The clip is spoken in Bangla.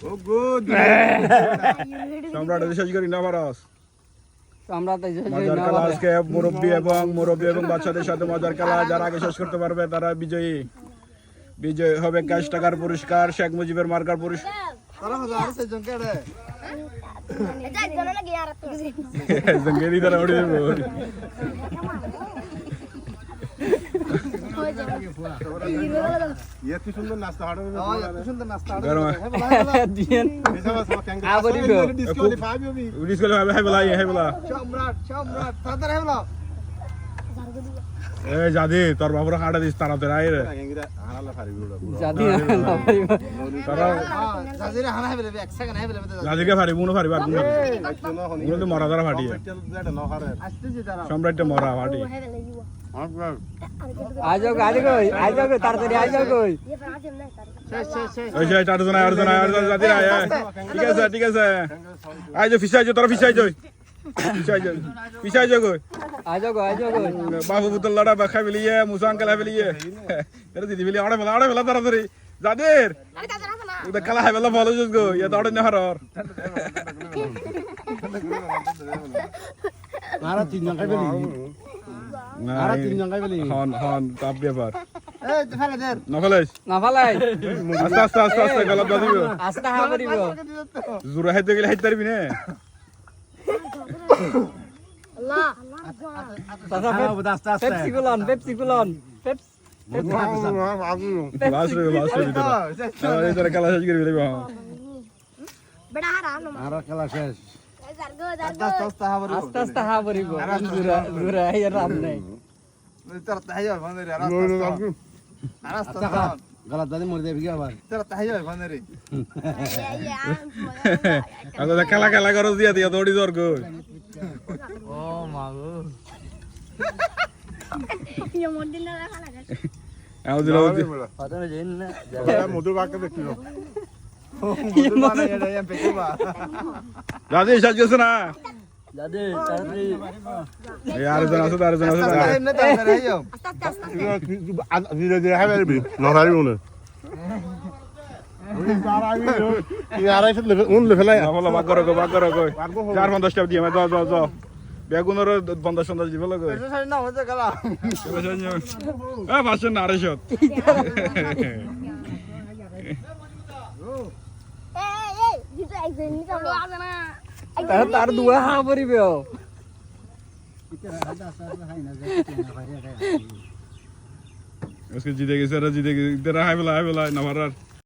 ও গুড সম্রাট শেষ করি না ভারস সম্রাট মজার খেলা আজকে মুরব্বী এবং বাচ্চাদের সাথে মজার খেলা যারা আগে শেষ করতে পারবে তারা বিজয়ী হবে ক্যাশ টাকার পুরস্কার শেখ মুজিবের মার্কার পুরস্কার জঙ্গেরি তারা উড়ে দেবো সুন্দর নাস্তা জাদি তোর বাবুরা কাটা দিস তাড়াতাড়ি আয় রে জাদিকে ফারিব মনে ফারিব মরা দ্বারা ফাটিয়ে সম্রাটটা মরা ফাটি ঠিক আছে আইজ ফিসাই তোরা ফিসাই পিছাই যাও বাবু পুতুল লড়া খাই ফেলিয়ে মুসা আঙ্কেল খাই ফেলিয়ে দিদি ফেলি আড়ে ফেলা তাড়াতাড়ি যাদের খেলা খাই ফেলা ভালো গো ইয়ে দৌড়ে না হার জোরা হাইতে গেলে হাইতে পারবি না খেলা খেলা করো দিয়া দিয়া দৌড়ি দর গো ও মাগো ইয়া মন্দিলা খেলা গেছে আও দিলা পাতা না জেন না মধু বাকে দেখিও মধু বানা এটা এম পেকুবা দাদি সাজ গেছ না দাদি তাড়াতাড়ি यार জন আছে এমনে তাড়াতাড়ি আইও আস্তে ধীরে ধীরে হবে নহারি মনে চার 50টা দিয়ে যাও বেগুনের 50 দিব লাগে পাঁচশো না 250 তার দুয়া হা পরিবে उसके जीते गए सर जीते गए तेरा हाय बोला ना मार